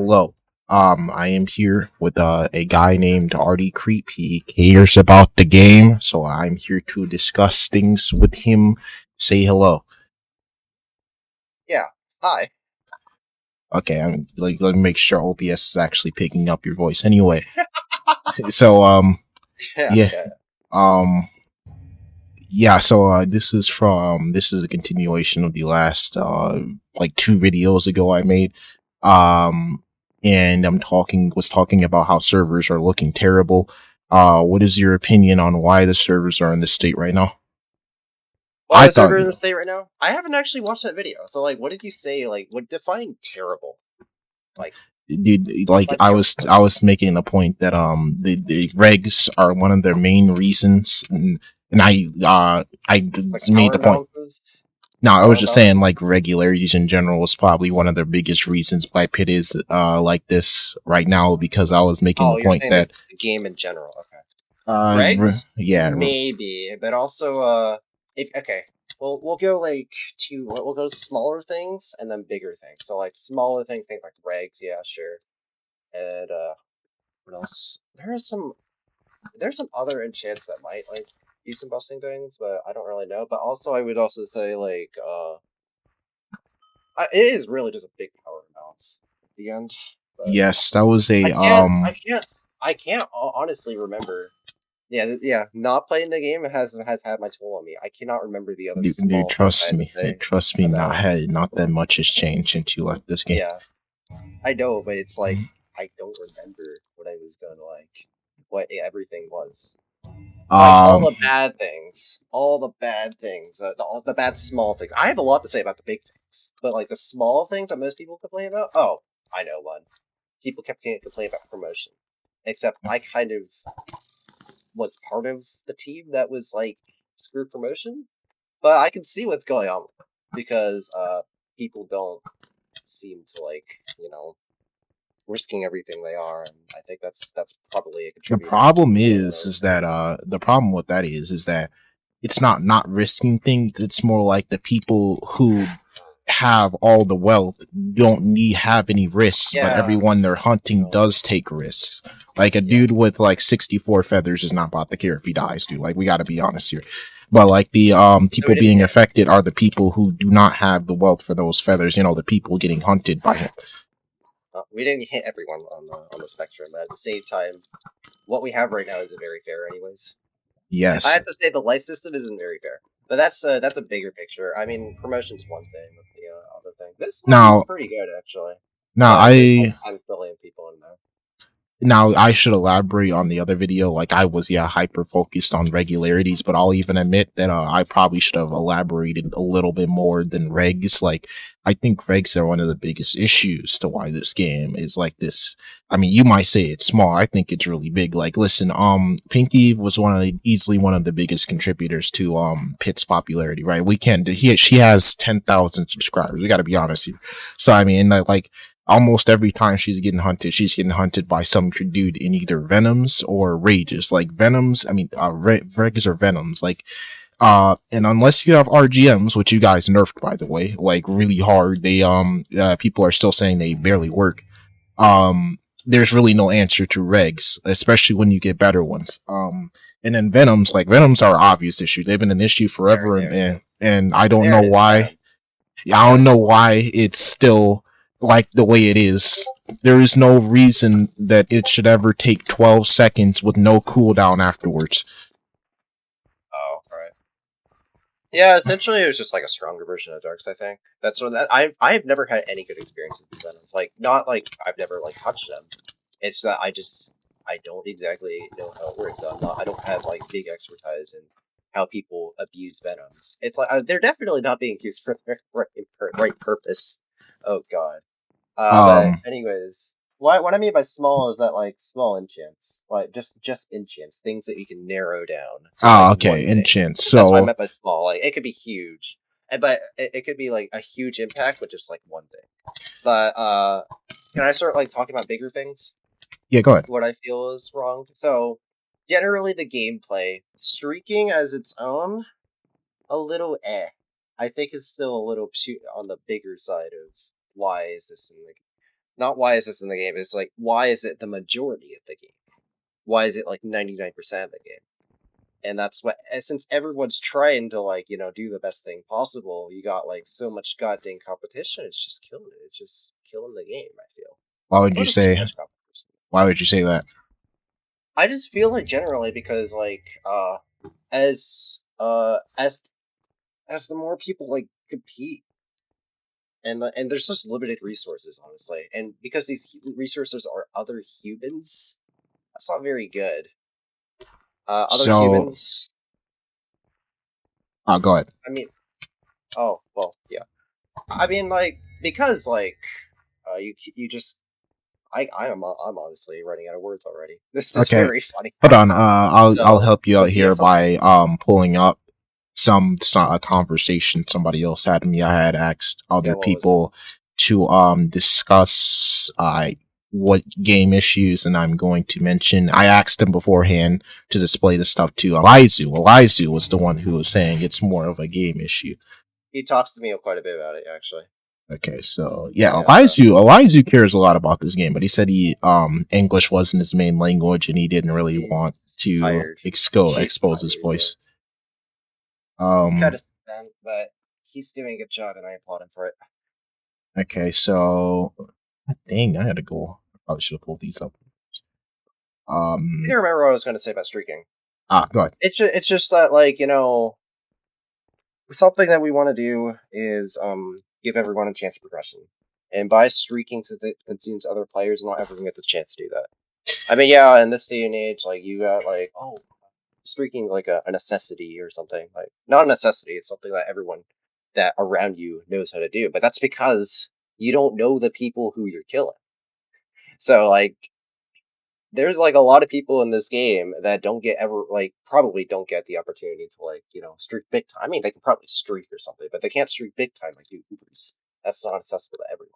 Hello. I am here with a guy named Artie Creep. He cares about the game, so I'm here to discuss things with him. Say hello. Yeah. Hi. Okay, I'm like let me make sure OBS is actually picking up your voice. Anyway, so Yeah. yeah, Yeah. um yeah, so this is a continuation of the last like two videos ago I made. Um and was talking about how servers are looking terrible. What is your opinion on why the servers are in this state right now? Why I the thought server in the state right now? I haven't actually watched that video. So, like, what did you say? Like, what define terrible? Like, dude, what like define terrible? I was making the point that the regs are one of their main reasons, and I It's like made power the point. imbalances. No, I was Power just saying imbalances. like regularities in general is probably one of the biggest reasons why Pit is like this right now, because I was making the Oh, you're point saying that the game in general. Okay. Regs, yeah, maybe, but also, if okay, we'll go like we'll go smaller things and then bigger things. So, like, smaller things, think like regs. Yeah, sure. And what else? There's some other enchants that might like do some busting things, but I don't really know. But also, I would also say like it is really just a big power imbalance at the end. But yes, that was I a can't, I can't, I can't honestly remember. Yeah, yeah. Not playing the game has had my toll on me. I cannot remember the other dude, small things I had to say trust me, about it. not that much has changed since you left this game. Yeah, I know, but it's like I don't remember what I was gonna like, what everything was. Like, Um, all the bad things, all the bad small things. I have a lot to say about the big things, but like the small things that most people complain about. Oh, I know one. People kept complaining about promotion, except I kind of was part of the team that was like screw promotion, but I can see what's going on because people don't seem to like risking everything they are, and I think that's probably a the contributor to problem the low is that rating. the problem with that is that it's not risking things. It's more like the people who have all the wealth don't need have any risks, but Yeah, everyone they're hunting no, does take risks. Like a yeah. dude with like 64 feathers is not about to care if he dies, dude. Like we got to be honest here. But like the So we people didn't being hit. affected are the people who do not have the wealth for those feathers. You know, the people getting hunted by him. We didn't hit everyone on the spectrum, but at the same time, what we have right now isn't very fair, anyways. I Yes. have to say the life system isn't very fair, but that's a bigger picture. I mean, promotion's one thing, but the other thing, this one's Now, pretty good actually, now but there's like I 10 billion people in there. Now I should elaborate on the other video. Like I was, yeah, hyper focused on regularities, but I'll even admit that I probably should have elaborated a little bit more than regs. Like I think regs are one of the biggest issues to why this game is like this. I mean, you might say it's small. I think it's really big. Like, listen, Pinky was easily one of the biggest contributors to Pit's popularity. Right? We can't. She has 10,000 subscribers. We got to be honest here. So I mean, like almost every time she's getting hunted by some dude in either Venoms or Rages. Like Venoms, I mean, Regs or Venoms. Like, and unless you have RGMs, which you guys nerfed, by the way, like really hard, people are still saying they barely work. There's really no answer to Regs, especially when you get better ones. And then Venoms are an obvious issue. They've been an issue They're forever, they're and I don't they're know an why. advance. I They're don't an know advance. why it's still like the way it is. There is no reason that it should ever take 12 seconds with no cooldown afterwards. Oh, all right. Yeah, essentially it was just like a stronger version of Darks. I think that's what that I've never had any good experiences with them. It's like not like I've never like touched them. It's that I don't exactly know how it works. I don't have like big expertise in how people abuse venoms. It's like they're definitely not being used for their right purpose. Oh god. But Um, anyways, what I mean by small is that like small enchants, like just enchants, things that you can narrow down to like one okay, thing. Enchant. That's what I So, meant by small. Like it could be huge, but it could be like a huge impact with just like one thing. But can I start like talking about bigger things? yeah, go ahead. What I feel is wrong. So generally, the gameplay streaking as its own a little eh. I think it's still a little on the bigger side of why is this in the Not why is this in the game? It's like, why is it the majority of the game? Why is it like 99% of the game? And that's what, since everyone's trying to like, do the best thing possible, you got like so much goddamn competition. It's just killing it. It's just killing the game. I feel. Why I would feel you there's too say? much competition. Why would you say that? I just feel like generally because like as the more people like compete and there's just limited resources honestly, and because these resources are other humans, that's not very good. Other So, humans. go ahead. I mean, oh well, yeah. I mean, like because like you just I'm honestly running out of words already. This is Okay, very funny. hold on. I'll So help you out if you have here something, by pulling up a conversation somebody else had me. I had asked yeah, other what was it? people to discuss what game issues, and I'm going to mention. I asked them beforehand to display the stuff to Elizu. Elizu was the one who was saying it's more of a game issue. He talks to me quite a bit about it actually. Okay, so yeah, Yeah, so Elizu cares a lot about this game, but he said he English wasn't his main language and he didn't really want he's to tired. He's expose his tired. Yeah, voice. he's kind Um of spent, but he's doing a good job, and I applaud him for it. okay, so dang, I had to go. I probably should have pulled these up. I can't remember what I was going to say about streaking. Go ahead. It's just that like something that we want to do is give everyone a chance of progression, and by streaking, since it consumes other players, not everyone gets a chance to do that. I mean, yeah, in this day and age, like you got like streaking like a necessity or something, like not a necessity. It's something that everyone that around you knows how to do, but that's because you don't know the people who you're killing. So like there's like a lot of people in this game that don't get ever like probably don't get the opportunity to like streak big time. I mean, they can probably streak or something, but they can't streak big time like YouTubers. That's not accessible to everyone.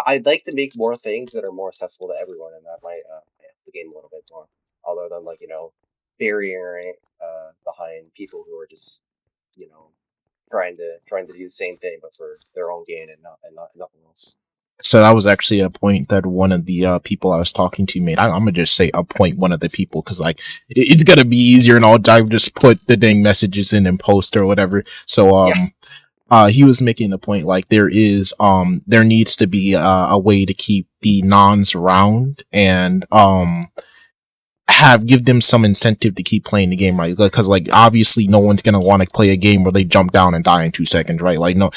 I'd like to make more things that are more accessible to everyone, and that might amp the game a little bit more. Other than like barriering behind people who are just you know trying to do the same thing but for their own gain and not nothing else. So that was actually a point that one of the people I was talking to made. I'm gonna just say a point one of the people because like it's gonna be easier and all. I just put the dang messages in and post or whatever. So Yeah, he was making the point like there needs to be a way to keep the nons around and give them some incentive to keep playing the game, right? Because like obviously no one's gonna want to play a game where they jump down and die in 2 seconds, right? Like no,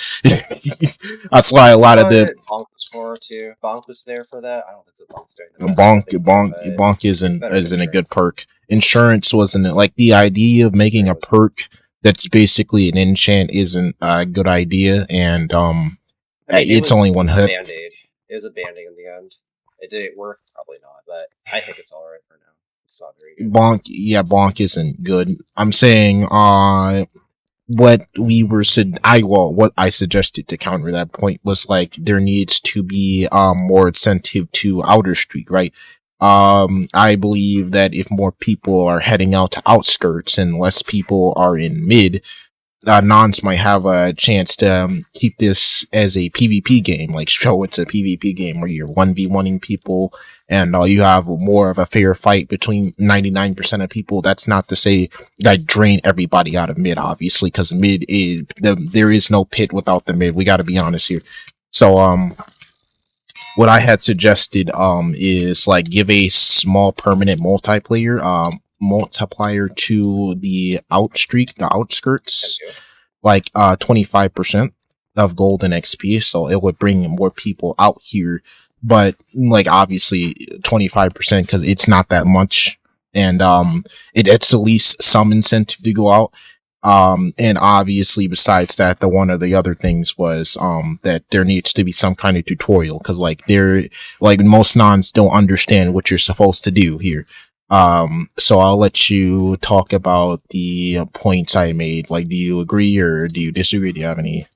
that's why a that's lot of what the Bonk was for too. Bonk was there for that. I don't think the Bonk's doing the best thing here, but bonk better than isn't a Trent. good perk. Insurance wasn't like the idea of making a Trent was perk that's basically an enchant isn't a good idea, and I mean, it it's was only one a hit. band aid. It was a band aid in the end. Did it work? Probably not, but I think it's alright for now. It's not very good. Bonk isn't good. I'm saying what I suggested to counter that point was like there needs to be more incentive to outer streak, right? I believe that if more people are heading out to outskirts and less people are in mid, nons might have a chance to keep this as a PvP game, like show it's a PvP game where you're 1v1ing people and you have more of a fair fight between 99% of people. That's not to say that drain everybody out of mid, obviously, because there is no pit without the mid. We got to be honest here. So, what I had suggested, is like give a small permanent multiplier to the And outskirts, do. like 25% of golden XP, so it would bring more people out here. But like obviously 25% because it's not that much, and it's at least some incentive to go out. And obviously besides that, the one of the other things was that there needs to be some kind of tutorial because like most nons don't understand what you're supposed to do here. So I'll let you talk about the points I made. Like, do you agree or do you disagree? Do you have any,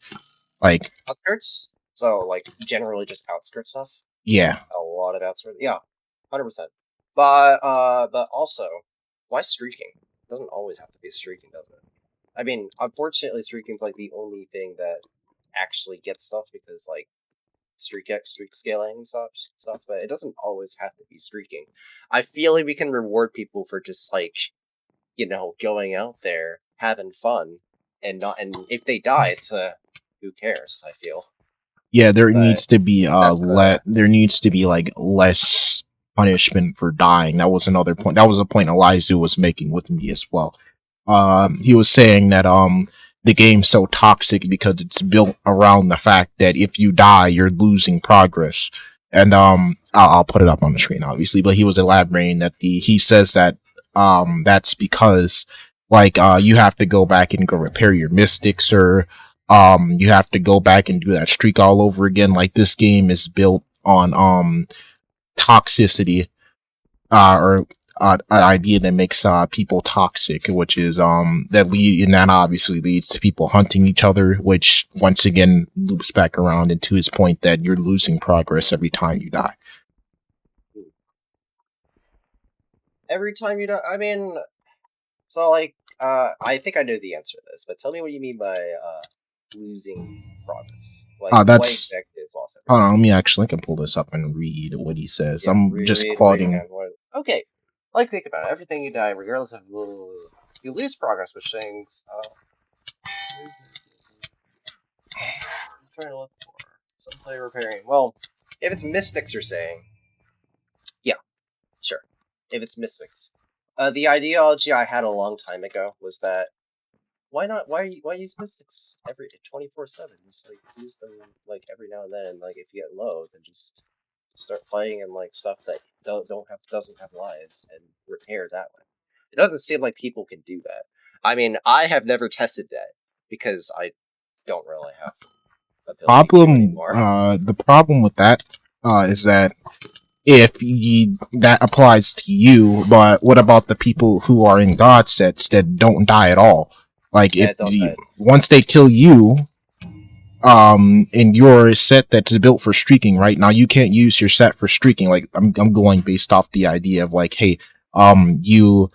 like, Outskirts. So like generally just outskirt stuff. yeah. A lot of outskirts. Yeah, 100%. But also, why streaking? It doesn't always have to be streaking, does it? I mean, unfortunately, streaking's like the only thing that actually gets stuff because like streak scaling and stuff. But it doesn't always have to be streaking. I feel like we can reward people for just like, going out there having fun and if they die, it's who cares? I feel. Yeah, there But needs to be that's there needs to be like less punishment for dying. That was another point. That was a point Elizu was making with me as well. He was saying that the game's so toxic because it's built around the fact that if you die, you're losing progress. And I'll put it up on the screen, obviously. But he was elaborating that he says that that's because like you have to go back and go repair your mystics, or you have to go back and do that streak all over again. Like this game is built on toxicity, or an idea that makes people toxic, which is and that obviously leads to people hunting each other, which once again loops back around into his point that you're losing progress every time you die. Every time you die, I mean, so like, I think I know the answer to this, but tell me what you mean by losing progress. Like, what That's exactly is lost? let me actually I can pull this up and read what he says. Yeah, I'm just quoting. Okay, like think about it. Everything you die, regardless of you lose progress, which things. I'm trying to look for some play repairing. Well, if it's mystics, you're saying, yeah, sure. If it's mystics, the ideology I had a long time ago was that why not? Why use mystics every 24/7? Just like use them like every now and then. Like if you get low, then just start playing in like stuff that doesn't have lives and repair that way. It doesn't seem like people can do that. I mean, I have never tested that because I don't really have ability to anymore. The problem with that is that if that applies to you, but what about the people who are in God sets that don't die at all? Like Yeah, once they kill you, in your set that's built for streaking, right? Now you can't use your set for streaking. Like I'm going based off the idea of like, hey, you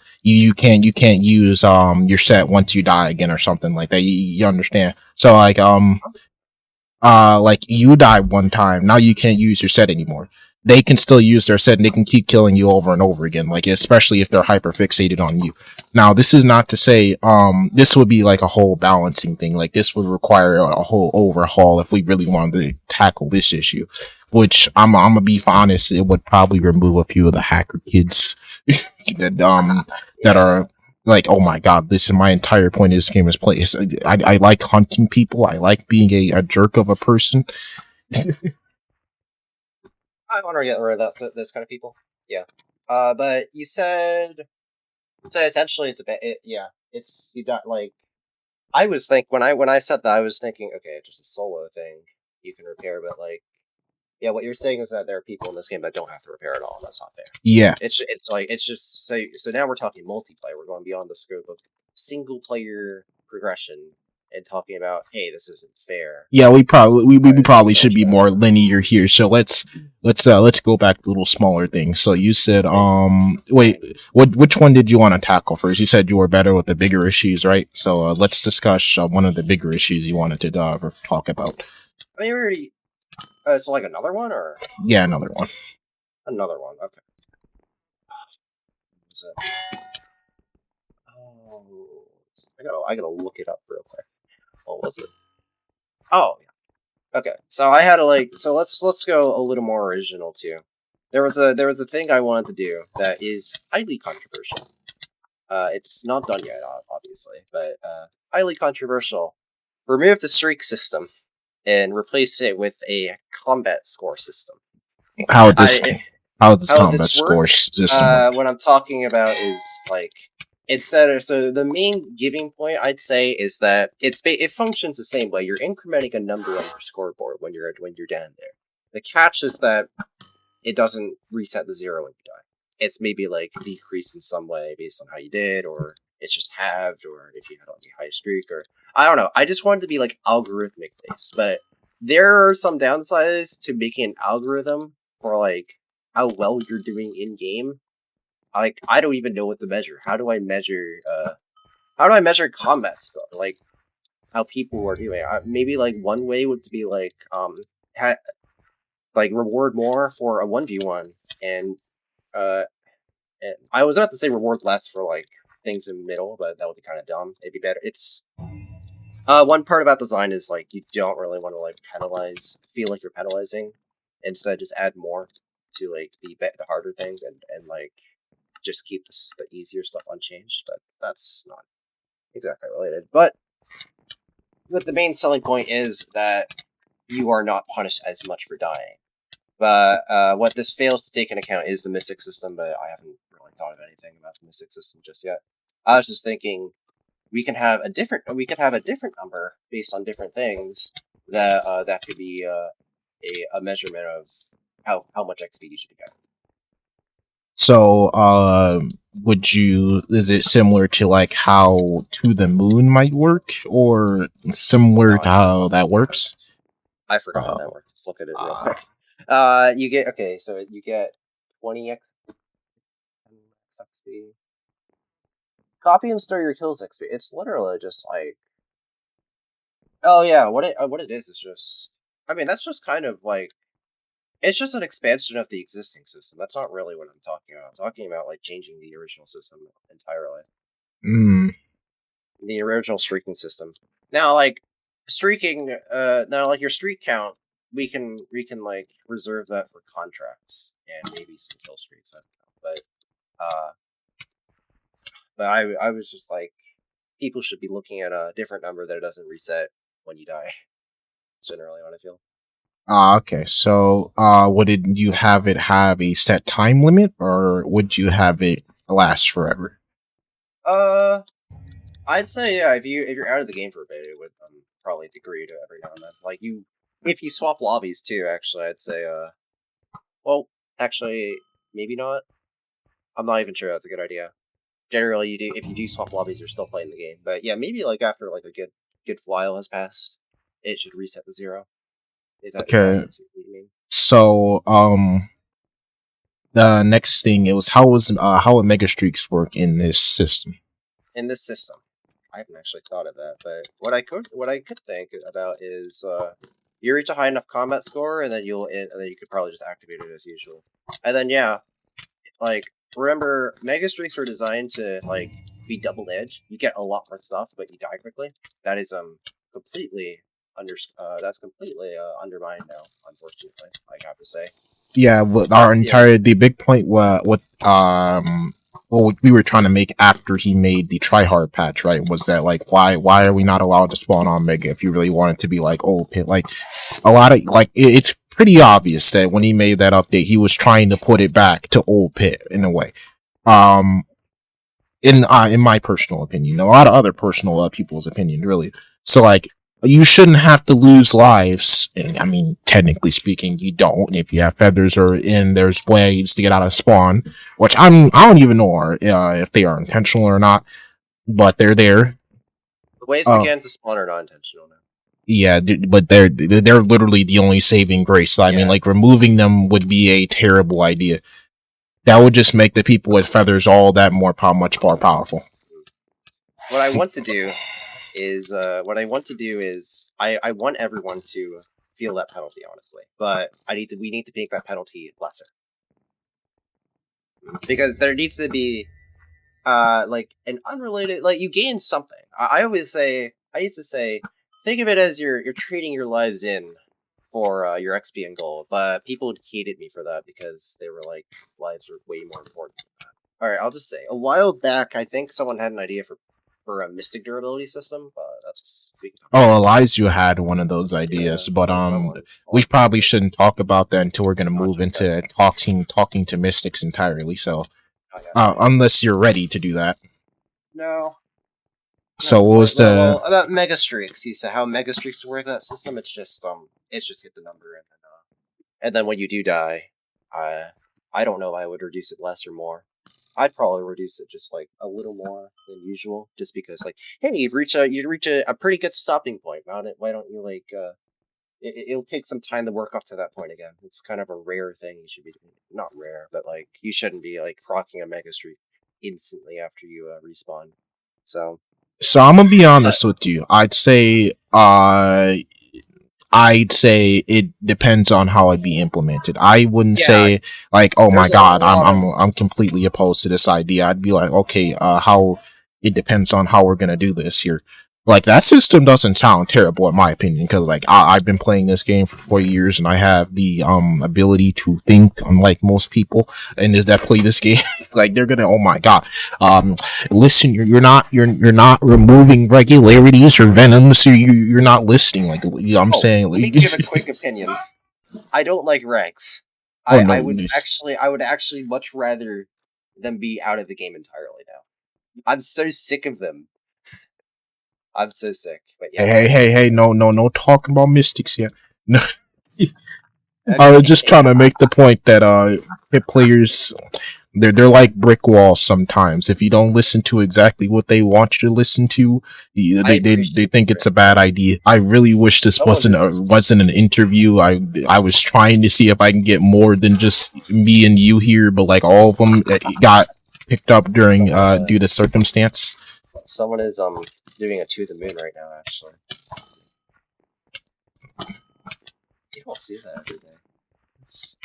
can't use your set once you die again or something like that. You understand? So like you die one time, now you can't use your set anymore. They can still use their set and they can keep killing you over and over again, like especially if they're hyper fixated on you. Now this is not to say this would be like a whole balancing thing. Like this would require a whole overhaul if we really wanted to tackle this issue, which I'm gonna be honest, it would probably remove a few of the hacker kids that are like, oh my god, listen, my entire point of this game is play. I like hunting people. I like being a jerk of a person. I want to get rid of those kind of people. Yeah. But you said so. Essentially, yeah. It's you don't like. I was when I said that I was thinking, okay, just a solo thing you can repair, but like, yeah, what you're saying is that there are people in this game that don't have to repair at all. That's not fair. Yeah. It's just so now we're talking multiplayer. We're going beyond the scope of single player progression and talking about, hey, this isn't fair. Yeah, we probably should be more linear here. So let's go back to little smaller things. So you said wait, which one did you want to tackle first? You said you were better with the bigger issues, right? So let's discuss one of the bigger issues you wanted to talk about. I mean, we already. So like another one, or yeah, another one. Another one. Okay. What's it? Oh, I gotta look it up real quick. What was it? Oh, yeah. Okay. So I had to let's go a little more original too. There was a thing I wanted to do that is highly controversial. It's not done yet, obviously, but highly controversial. Remove the streak system and replace it with a combat score system. How this combat score system? What I'm talking about is like so the main giving point I'd say is that it functions the same way. You're incrementing a number on your scoreboard when you're down there. The catch is that it doesn't reset the zero when you die. It's maybe like decreased in some way based on how you did, or it's just halved, or if you had on the high streak, or I don't know. I just wanted to be like algorithmic based, but there are some downsides to making an algorithm for like how well you're doing in game. Like I don't even know what to measure. How do I measure combat score? Like how people are doing. Maybe like one way would be like like reward more for a 1v1, and I was about to say reward less for like things in the middle, but that would be kind of dumb. It'd be better. It's one part about design is like you don't really want to like feel like you're penalizing. Instead, just add more to like the harder things and like just keep the easier stuff unchanged. But that's not exactly related. But the main selling point is that you are not punished as much for dying. But what this fails to take into account is the mystic system, but I haven't really thought of anything about the mystic system just yet. I was just thinking we can have a different number based on different things that could be a measurement of how much XP you should be getting. So, is it similar to like how To the Moon might work, or similar to how that works? I forgot how that works. Let's look at it real quick. You get so you get 20 XP. Copy and store your kills XP. It's literally just like, oh yeah, what it is just. I mean, that's just kind of like, it's just an expansion of the existing system. That's not really what I'm talking about. I'm talking about like changing the original system entirely. The original streaking system. Now, like streaking, like your streak count, we can like reserve that for contracts and maybe some kill streaks. I don't know, but I was just like, people should be looking at a different number that doesn't reset when you die. That's generally what I feel. Okay. So, would you have it have a set time limit, or would you have it last forever? I'd say yeah. If you're out of the game for a bit, it would probably degrade every now and then. Like if you swap lobbies too. Actually, I'd say well, actually, maybe not. I'm not even sure that's a good idea. Generally, you do if you do swap lobbies, you're still playing the game. But yeah, maybe like after like a good while has passed, it should reset to 0. Okay. If what you mean. So, the next thing it was how would mega streaks work in this system? In this system, I haven't actually thought of that. But what I could think about is you reach a high enough combat score, and then you could probably just activate it as usual. And then yeah, like remember, mega streaks were designed to like be double edged. You get a lot more stuff, but you die quickly. That is completely undermined now. Unfortunately, I have to say. Yeah, the big point what we were trying to make after he made the tryhard patch, right, was that like why are we not allowed to spawn on mega if you really want it to be like old pit? Like a lot of like it's pretty obvious that when he made that update he was trying to put it back to old pit in a way. In my personal opinion, a lot of other personal people's opinion, really. So like you shouldn't have to lose lives. And, I mean, technically speaking, you don't. If you have feathers or there's ways to get out of spawn, which I don't even know if they are intentional or not, but they're there. The ways to get into spawn are not intentional now. Yeah, but they're literally the only saving grace. So, I mean, like removing them would be a terrible idea. That would just make the people with feathers all that much more powerful. What I want to do is I want everyone to feel that penalty, honestly, but we need to make that penalty lesser, because there needs to be like an unrelated, like you gain something. I used to say think of it as you're trading your lives in for your XP and gold, but people hated me for that because they were like, lives are way more important than that. All right, I'll just say a while back I think someone had an idea for a mystic durability system, but that's Elijah had one of those ideas, but we probably shouldn't talk about that until we're going to move into talking to mystics entirely. So unless you're ready to do that. No. So what was about mega streaks? You said how mega streaks work in that system. It's just hit the number, and then when you do die, I don't know if I would reduce it less or more. I'd probably reduce it just like a little more than usual, just because like, hey, you reach a pretty good stopping point. Why don't you like it'll take some time to work up to that point again. It's kind of a rare thing you should be doing. Not rare, but like you shouldn't be like proccing a mega streak instantly after you respawn. So I'm gonna be honest with you. I'd say I'd say it depends on how it be implemented. I wouldn't Yeah, say like, oh my there's a god, lot of I'm completely opposed to this idea. I'd be like, okay, how it depends on how we're gonna do this here. Like that system doesn't sound terrible in my opinion because like I've been playing this game for 4 years and I have the ability to think unlike most people and that play this game. Like they're gonna, oh my god, listen, you're not removing regularities or venoms. You're not listening. Like I'm saying, let me give a quick opinion. I don't like regs. oh no, I would actually much rather them be out of the game entirely now. I'm so sick of them. I'm so sick. But yeah. hey, no talking about mystics yet. No. Okay. I was just trying to make the point that hit players, they're like brick walls sometimes. If you don't listen to exactly what they want you to listen to, they think it's a bad idea. I really wish this wasn't an interview. I was trying to see if I can get more than just me and you here, but like all of them got picked up during due to circumstance. Someone is doing a to the moon right now. Actually, you don't see that every day. It's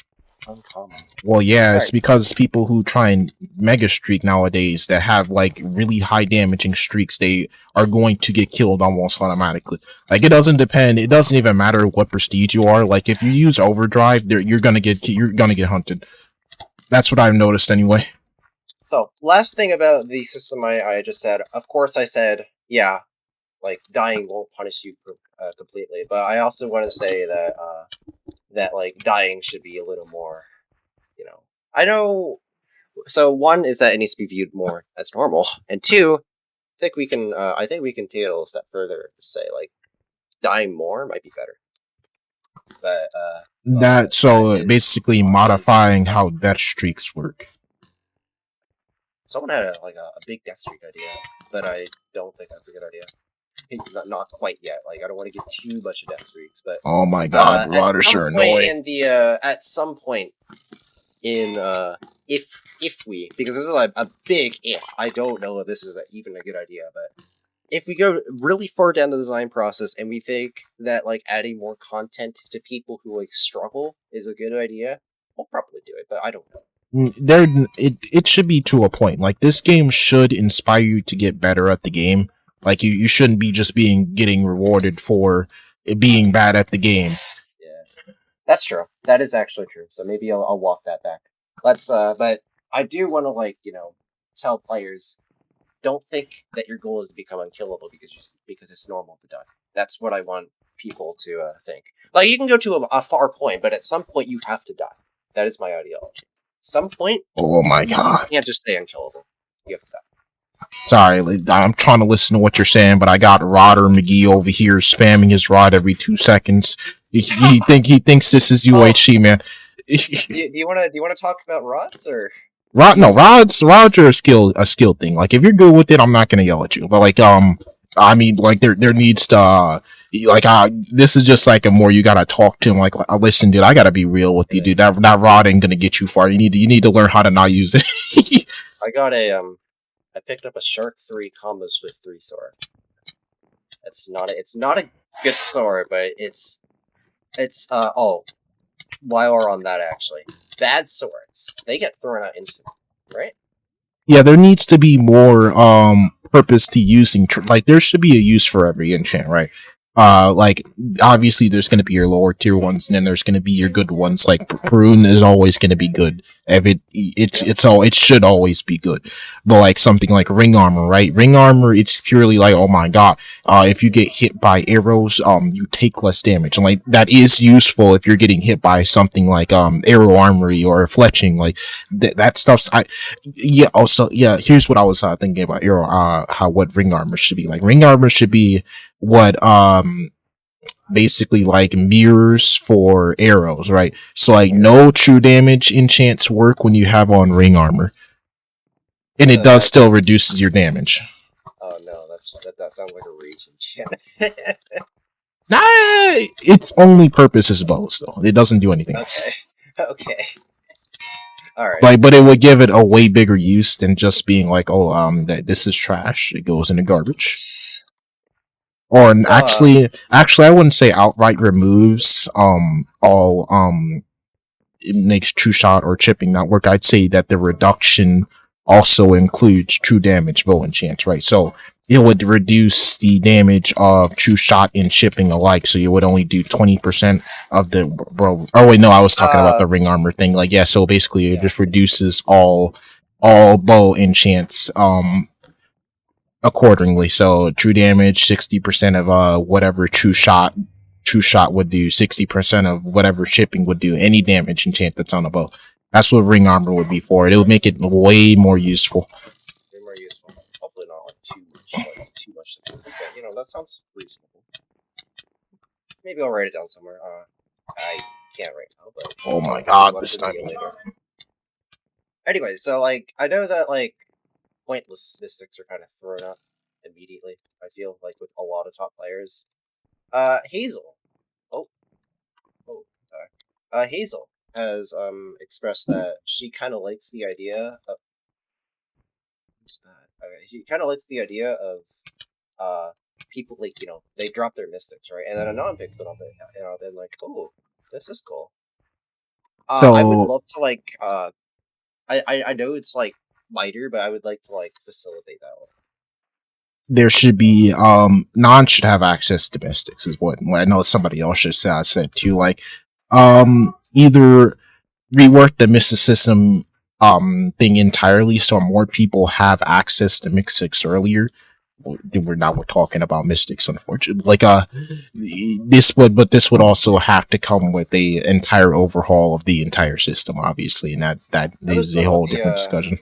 uncommon. Well, yeah, it's because people who try and mega streak nowadays that have like really high damaging streaks, they are going to get killed almost automatically. Like it doesn't depend. It doesn't even matter what prestige you are. Like if you use overdrive, you're gonna get hunted. That's what I've noticed anyway. So last thing about the system, I just said. Of course, I said yeah, like dying won't punish you completely, but I also want to say that that like dying should be a little more, you know. I know. So one is that it needs to be viewed more as normal, and two, I think we can take it a little step further to say like dying more might be better. But basically modifying how death streaks work. Someone had a big death streak idea, but I don't think that's a good idea. Not quite yet. Like I don't want to get too much of death streaks, but oh my god, rotters are annoying. At some point in if we, because this is a big if. I don't know if this is even a good idea, but if we go really far down the design process and we think that like adding more content to people who like struggle is a good idea, we'll probably do it. But I don't know. It should be to a point. Like this game should inspire you to get better at the game. Like you shouldn't be just getting rewarded for being bad at the game. Yeah, that's true. That is actually true. So maybe I'll walk that back. But I do want to tell players, don't think that your goal is to become unkillable because it's normal to die. That's what I want people to think. Like you can go to a far point, but at some point you have to die. That is my ideology. Some point, oh my god, you can't just stay unkillable. You have to die. Sorry, I'm trying to listen to what you're saying, but I got Rodder McGee over here spamming his rod every 2 seconds. He thinks this is UHC, man. do you want to talk about rods or rods are a skill thing. Like if you're good with it, I'm not gonna yell at you. But like I mean like there needs to this is just like a more you gotta talk to him like listen dude, I gotta be real with you, dude. That rod ain't gonna get you far. You need to learn how to not use it. I picked up a Shark 3 combos with 3 sword. It's not a good sword, but it's while we're on that actually, bad swords, they get thrown out instantly, right? Yeah, there needs to be more purpose to using like there should be a use for every enchant, right? Like obviously there's going to be your lower tier ones and then there's going to be your good ones. Like Prune is always going to be good. If it should always be good. But like something like ring armor, right? Ring armor, it's purely like, oh my god, if you get hit by arrows, you take less damage. And like that is useful if you're getting hit by something like arrow armory or fletching. Like that stuff's here's what I was thinking about what ring armor should be. Like ring armor should be what basically like mirrors for arrows, right? So like no true damage enchants work when you have on ring armor, and it does still reduces your damage. Oh no, that sounds like a rage enchant. Nah, its only purpose is bows though. It doesn't do anything else. Okay. All right. Like, but it would give it a way bigger use than just being like, oh, that this is trash. It goes in the garbage. Or So, actually, I wouldn't say outright removes all it makes true shot or chipping not work. I'd say that the reduction also includes true damage bow enchants, right? So it would reduce the damage of true shot and chipping alike. So you would only do 20% of the bro. Oh wait, no, I was talking about the ring armor thing. Like yeah, so basically it just reduces all bow enchants accordingly. So true damage 60% of whatever true shot would do, 60% of whatever shipping would do, any damage enchant that's on a bow. That's what ring armor would be for. It would make it way more useful. way more useful. Hopefully not too much defense, but you know, that sounds reasonable. Maybe I'll write it down somewhere. I can't right now, but oh my god, this time. Anyway, so like I know that like pointless mystics are kind of thrown up immediately. I feel like with a lot of top players. Hazel. Hazel has expressed that she kind of likes the idea of what's that? She kind of likes the idea of people like they drop their mystics, right, and then a non picks it up, and I've been like, oh, this is cool. So I would love to like I know it's like lighter, but I would like to like facilitate that one. there should be non should have access to mystics is what I know somebody else just said too. Like either rework the mysticism thing entirely so more people have access to mystics earlier. We're talking about mystics, unfortunately. Like this would also have to come with a entire overhaul of the entire system, obviously, and that is a whole different discussion.